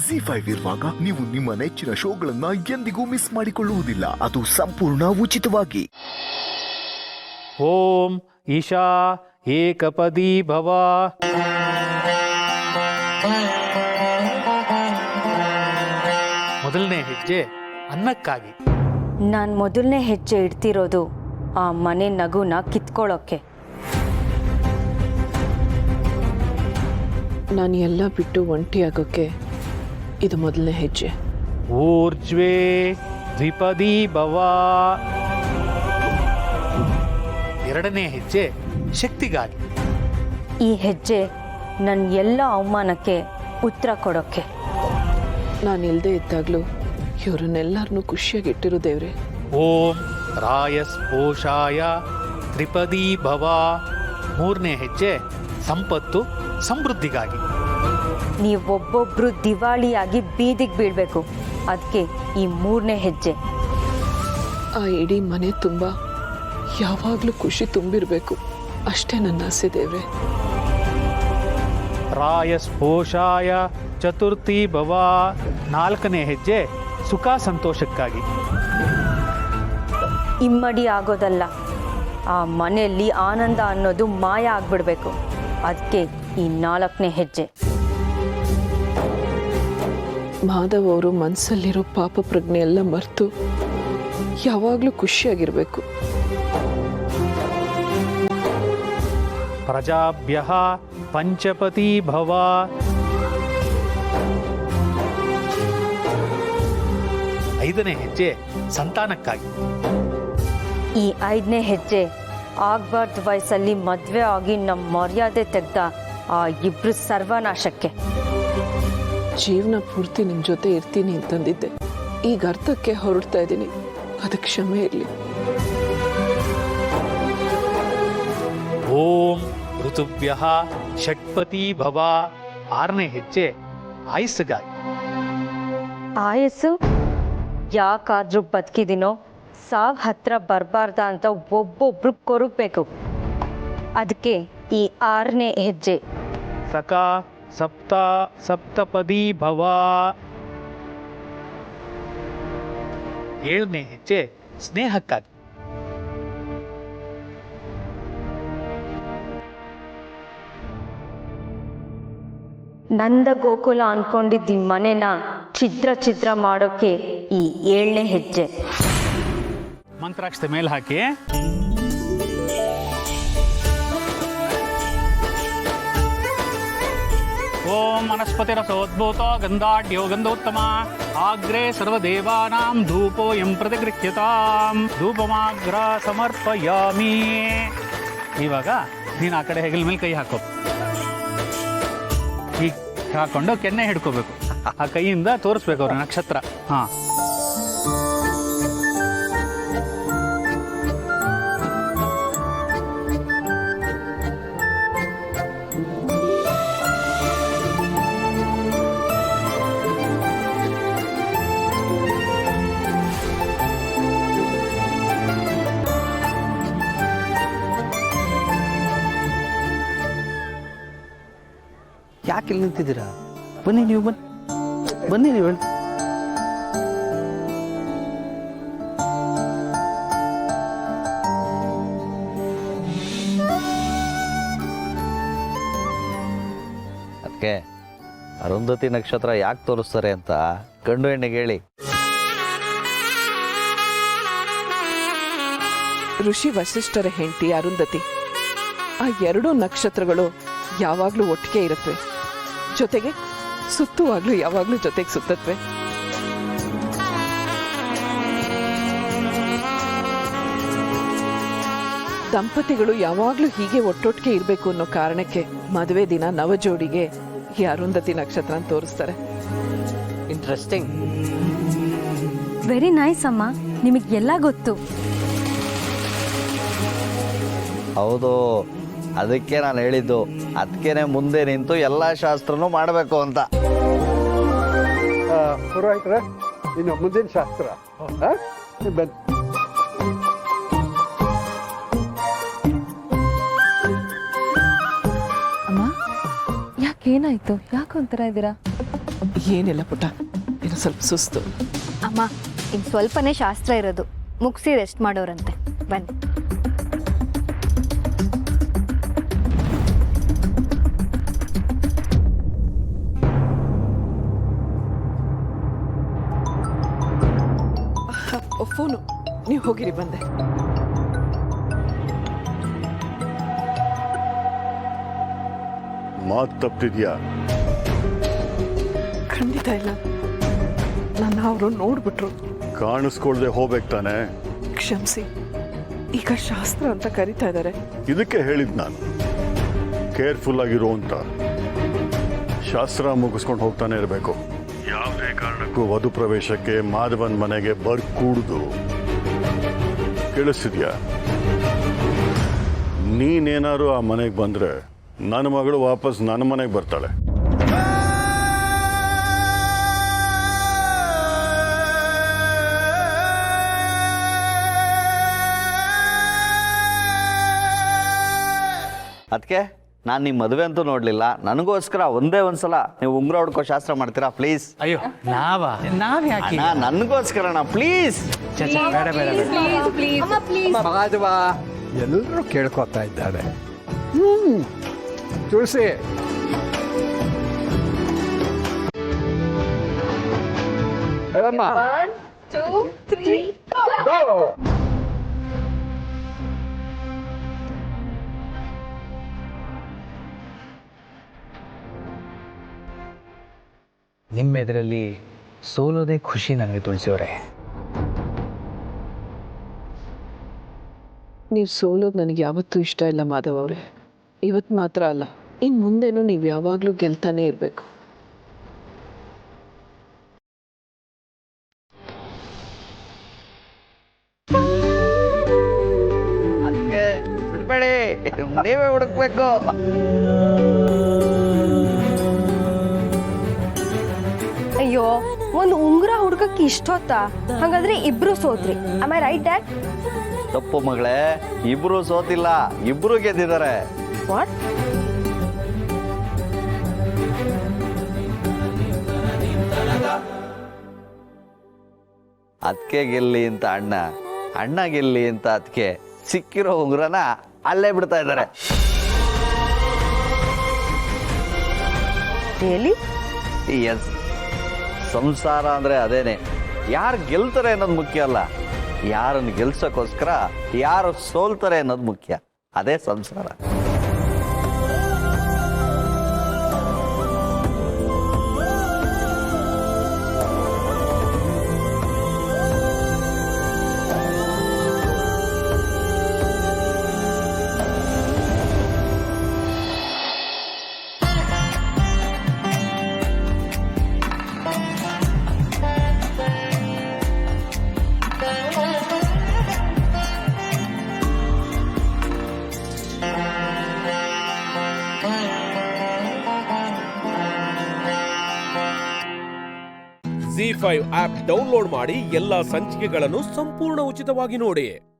ZEE5 ಇರುವಾಗ ನೀವು ನಿಮ್ಮ ನೆಚ್ಚಿನ ಶೋಗಳನ್ನ ಎಂದಿಗೂ ಮಿಸ್ ಮಾಡಿಕೊಳ್ಳುವುದಿಲ್ಲ. ಅದು ಸಂಪೂರ್ಣ ಉಚಿತವಾಗಿ. ಓಂ ಈಶಾ ಏಕಪದಿ ಭವ. ಮೊದಲನೇ ಹೆಜ್ಜೆ ಅನ್ನಕ್ಕಾಗಿ. ನಾನು ಮೊದಲನೇ ಹೆಜ್ಜೆ ಇಡ್ತಿರೋದು ಆ ಮನೆ ನಗುನ ಕಿತ್ಕೊಳ್ಳೋಕ್ಕೆ. ನಾನು ಎಲ್ಲ ಬಿಟ್ಟು ಒಂಟಿಯಾಗೋಕ್ಕೆ ಇದು ಮೊದಲನೇ ಹೆಜ್ಜೆ. ಊರ್ಜ್ವೇ ದ್ವಿಪದಿ ಭವ. ಎರಡನೇ ಹೆಜ್ಜೆ ಶಕ್ತಿಗಾಗಿ. ಈ ಹೆಜ್ಜೆ ನನ್ನ ಎಲ್ಲ ಅವಮಾನಕ್ಕೆ ಉತ್ತರ ಕೊಡೋಕ್ಕೆ. ನಾನು ಇಲ್ಲದೆ ಇದ್ದಾಗಲೂ ಇವರನ್ನೆಲ್ಲರನ್ನೂ ಖುಷಿಯಾಗಿಟ್ಟಿರು ದೇವ್ರೆ. ಓಂ ರಾಯಸ್ಪೋಷಾಯ ತ್ರಿಪದಿ ಭವ. ಮೂರನೇ ಹೆಜ್ಜೆ ಸಂಪತ್ತು ಸಮೃದ್ಧಿಗಾಗಿ. ನೀವೊಬ್ಬೊಬ್ರು ದಿವಾಳಿಯಾಗಿ ಬೀದಿಗೆ ಬೀಳಬೇಕು, ಅದಕ್ಕೆ ಈ ಮೂರನೇ ಹೆಜ್ಜೆ. ಆ ಇಡೀ ಮನೆ ತುಂಬ ಯಾವಾಗಲೂ ಖುಷಿ ತುಂಬಿರಬೇಕು, ಅಷ್ಟೇ ನನ್ನ ಆಸೆ ದೇವ್ರೆ. ರಾಯಸ್ಪೋಷಾಯ ಚತುರ್ಥಿ ಭವ. ನಾಲ್ಕನೇ ಹೆಜ್ಜೆ ಸುಖ ಸಂತೋಷಕ್ಕಾಗಿ. ಇಮ್ಮಡಿ ಆಗೋದಲ್ಲ, ಆ ಮನೆಯಲ್ಲಿ ಆನಂದ ಅನ್ನೋದು ಮಾಯ ಆಗ್ಬಿಡ್ಬೇಕು, ಅದಕ್ಕೆ ಈ ನಾಲ್ಕನೇ ಹೆಜ್ಜೆ. ಮಾಧವ್ ಅವರು ಮನಸ್ಸಲ್ಲಿರೋ ಪಾಪ ಪ್ರಜ್ಞೆ ಎಲ್ಲ ಮರೆತು ಯಾವಾಗಲೂ ಖುಷಿಯಾಗಿರಬೇಕು. ಪ್ರಜಾಭ್ಯ ಪಂಚಪತಿ ಭವ. ಐದನೇ ಹೆಜ್ಜೆ ಸಂತಾನಕ್ಕಾಗಿ. ಈ ಐದನೇ ಹೆಜ್ಜೆ ಆಗ್ಬಾರ್ದು ವಯಸ್ಸಲ್ಲಿ ಮದುವೆ ಆಗಿ ನಮ್ಮ ಮರ್ಯಾದೆ ತೆಗೆದ ಆ ಇಬ್ರು ಸರ್ವನಾಶಕ್ಕೆ. ಜೀವನ ಪೂರ್ತಿ ನಿಮ್ಮ ಜೊತೆ ಇರ್ತೀನಿ ಅಂತಂದಿದ್ದೆ, ಈಗ ಅರ್ಥಕ್ಕೆ ಹೊರಡ್ತಾ ಇದ್ದೀನಿ, ಅದಕ್ಕೆ ಕ್ಷಮೆ ಇರಲಿ. ಓಂ ಋತುಭ್ಯ ಷಟ್ಪತಿ ಭವ. ಆರನೇ ಹೆಜ್ಜೆ ಆಯುಸ್ಸಿಗಾಗಿ. ಆಯಸ್ಸು ಯಾಕಾದ್ರೂ ಬದುಕಿದಿನೋ ಸಾವು ಹತ್ರ ಬರಬಾರ್ದ ಅಂತ ಒಬ್ಬೊಬ್ರು ಕೊರಗಬೇಕು, ಅದಕ್ಕೆ ಈ ಆರನೇ ಹೆಜ್ಜೆ. ಸಕ ಸಪ್ತ ಸಪ್ತಪದಿ ಭವ. ಏಳನೇ ಹೆಜ್ಜೆ ಸ್ನೇಹಕ್ಕಾಗಿ. ನಂದ ಗೋಕುಲ ಅನ್ಕೊಂಡಿದ್ದ ಈ ಮನೆನ ಛಿದ್ರ ಛಿದ್ರ ಮಾಡೋಕೆ ಈ ಏಳನೇ ಹೆಜ್ಜೆ. ಮಂತ್ರಾಕ್ಷತೆ ಮೇಲೆ ಹಾಕಿ. ಓಂ ವನಸ್ಪತಿರಸೋದ್ಭೂತ ಗಂಧಾಢ್ಯೋ ಗಂಧೋತ್ತಮ ಆಗ್ರೇ ಸರ್ವದೇವಾನಾಂ ಧೂಪೋಯಂ ಪ್ರತಿಗೃಹ್ಯತಾಂ ಧೂಪಮಾಗ್ರ ಸಮರ್ಪಯಾಮಿ. ಇವಾಗ ನೀನು ಆ ಕಡೆ ಹೆಗಲ ಮೇಲೆ ಕೈ ಹಾಕೋ. ಈಗ ಹಾಕೊಂಡು ಕೆನ್ನೆ ಹಿಡ್ಕೋಬೇಕು, ಆ ಕೈಯಿಂದ ತೋರಿಸ್ಬೇಕು ಅವ್ರ ನಕ್ಷತ್ರ. ಹಾ, ಯಾಕೆ ಇಲ್ಲಿ ನಿಂತಿದ್ದೀರಾ? ಬನ್ನಿ ನೀವು, ಬನ್ನಿ ನೀವು. ಅದಕ್ಕೆ ಅರುಂಧತಿ ನಕ್ಷತ್ರ ಯಾಕೆ ತೋರಿಸ್ತಾರೆ ಅಂತ ಗಂಡು ಹೆಣ್ಣಿಗೆ ಹೇಳಿ. ಋಷಿ ವಸಿಷ್ಠರ ಹೆಂಡತಿ ಅರುಂಧತಿ. ಆ ಎರಡೂ ನಕ್ಷತ್ರಗಳು ಯಾವಾಗಲೂ ಒಟ್ಟಿಗೆ ಇರುತ್ತವೆ, ಜೊತೆಗೆ ಸುತ್ತುವಾಗ್ಲೂ ಯಾವಾಗಲೂ ಜೊತೆಗೆ ಸುತ್ತತ್ವೆ. ದಂಪತಿಗಳು ಯಾವಾಗಲೂ ಹೀಗೆ ಒಟ್ಟೊಟ್ಟಿಗೆ ಇರಬೇಕು ಅನ್ನೋ ಕಾರಣಕ್ಕೆ ಮದುವೆ ದಿನ ನವಜೋಡಿಗೆ ಈ ಅರುಂಧತಿ ನಕ್ಷತ್ರ ತೋರಿಸ್ತಾರೆ. ಇಂಟ್ರೆಸ್ಟಿಂಗ್. ವೆರಿ ನೈಸ್ ಅಮ್ಮ, ನಿಮಗೆ ಎಲ್ಲ ಗೊತ್ತು. ಹೌದು, ಅದಕ್ಕೆ ನಾನು ಹೇಳಿದ್ದು, ಅದಕ್ಕೇನೆ ಮುಂದೆ ನಿಂತು ಎಲ್ಲ ಶಾಸ್ತ್ರನೂ ಮಾಡಬೇಕು ಅಂತ. ಪುರೋಹಿತರ, ಇನ್ನು ಮುಂದಿನ ಶಾಸ್ತ್ರ ಬನ್ನಿ. ಅಮ್ಮ, ಯಾಕೆ ಏನಾಯ್ತು? ಯಾಕೆ ಒಂಥರ ಇದ್ದೀರಾ? ಏನಿಲ್ಲ ಪುಟ್ಟ, ಇನ್ನು ಸ್ವಲ್ಪ ಸುಸ್ತು. ಅಮ್ಮ ಇನ್ನು ಸ್ವಲ್ಪನೇ ಶಾಸ್ತ್ರ ಇರೋದು, ಮುಗಿಸಿ ರೆಸ್ಟ್ ಮಾಡೋರಂತೆ. ಬನ್ನಿ. ಫೋನು, ನೀವು ಹೋಗಿರಿ, ಬಂದೆ. ಮಾತು ತಪ್ಪಿದ್ಯಾ? ಖಂಡಿತ ಇಲ್ಲ. ನನ್ನ ಅವರು ನೋಡ್ಬಿಟ್ರು. ಕಾಣಿಸ್ಕೊಳ್ದೆ ಹೋಗ್ಬೇಕು ತಾನೆ. ಕ್ಷಮಿಸಿ, ಈಗ ಶಾಸ್ತ್ರ ಅಂತ ಕರಿತಾ ಇದ್ದಾರೆ. ಇದಕ್ಕೆ ಹೇಳಿದ್ ನಾನು ಕೇರ್ಫುಲ್ ಆಗಿರೋ ಅಂತ. ಶಾಸ್ತ್ರ ಮುಗಿಸ್ಕೊಂಡು ಹೋಗ್ತಾನೆ ಇರಬೇಕು. ಯಾವುದೇ ಕಾರಣಕ್ಕೂ ವಧು ಪ್ರವೇಶಕ್ಕೆ ಮಾಧವನ್ ಮನೆಗೆ ಬರ್ಕೂಡ್ದು. ಕೇಳಿಸ್ತಿದ್ಯಾ? ನೀನೇನಾರು ಆ ಮನೆಗೆ ಬಂದ್ರೆ ನನ್ನ ಮಗಳು ವಾಪಸ್ ನನ್ನ ಮನೆಗೆ ಬರ್ತಾಳೆ. ಅದಕ್ಕೆ ನಾನು ನಿಮ್ಮ ಮದುವೆ ಅಂತೂ ನೋಡಲಿಲ್ಲ. ನನಗೋಸ್ಕರ ಒಂದೇ ಒಂದ್ಸಲ ನೀವು ಉಂಗುರ ಹೊಡ್ಕೋ ಶಾಸ್ತ್ರ ಮಾಡ್ತೀರಾ ಪ್ಲೀಸ್? ಅಯ್ಯೋ ನಾವ್ ಯಾಕೆ? ನನಗೋಸ್ಕರಣ ಪ್ಲೀಸ್. ಬೇಡ ಬೇಡ ಬೇಡ. ಮಾಧವ ಎಲ್ಲರೂ ಕೇಳ್ಕೊತಾ ಇದ್ದಾರೆ. ತುಳಸಿ, ಹೇಳಮ್ಮ. Go. ನಿಮ್ಮ ಎದುರಲ್ಲಿ ಸೋಲೋದೇ ಖುಷಿ ನನಗೆ, ತುಳಸಿಯವರೇ. ನೀವು ಸೋಲೋದು ನನಗೆ ಯಾವತ್ತೂ ಇಷ್ಟ ಇಲ್ಲ ಮಾಧವ್ ಅವರೇ. ಇವತ್ತು ಮಾತ್ರ ಅಲ್ಲ, ಇನ್ನು ಮುಂದೆನೂ ನೀವು ಯಾವಾಗಲೂ ಗೆಲ್ತಾನೆ ಇರಬೇಕು. ಬಿಡ್ಬೇಡಿ, ನೀವೇ ಹುಡುಕ್ಬೇಕು. ಅಯ್ಯೋ, ಒಂದು ಉಂಗುರ ಹುಡ್ಕಕ್ಕೆ ಇಷ್ಟೊತ್ತಾ? ಹಾಗಾದ್ರೆ ಇಬ್ರು ಸೋತ್ರಿ. Am I right dad? ತಪ್ಪು ಮಗಳೇ, ಇಬ್ರು ಸೋತಿಲ್ಲ, ಇಬ್ರು ಗೆದ್ದಿದ್ದಾರೆ. ವಾಟ್? ಅದಕ್ಕೆ ಗೆಲ್ಲಿ ಅಂತ ಅಣ್ಣ, ಅಣ್ಣ ಗೆಲ್ಲಿ ಅಂತ ಅದಕ್ಕೆ ಸಿಕ್ಕಿರೋ ಉಂಗುರನ ಅಲ್ಲೇ ಬಿಡ್ತಾ ಇದ್ದಾರೆ. ಎಸ್, ಸಂಸಾರ ಅಂದ್ರೆ ಅದೇನೆ. ಯಾರು ಗೆಲ್ತಾರೆ ಅನ್ನೋದು ಮುಖ್ಯ ಅಲ್ಲ, ಯಾರನ್ನು ಗೆಲ್ಸೋಕ್ಕೋಸ್ಕರ ಯಾರು ಸೋಲ್ತಾರೆ ಅನ್ನೋದು ಮುಖ್ಯ. ಅದೇ ಸಂಸಾರ. ZEE5 ಆಪ್ ಡೌನ್ಲೋಡ್ ಮಾಡಿ ಎಲ್ಲಾ ಸಂಚಿಕೆಗಳನ್ನು ಸಂಪೂರ್ಣ ಉಚಿತವಾಗಿ ನೋಡಿ.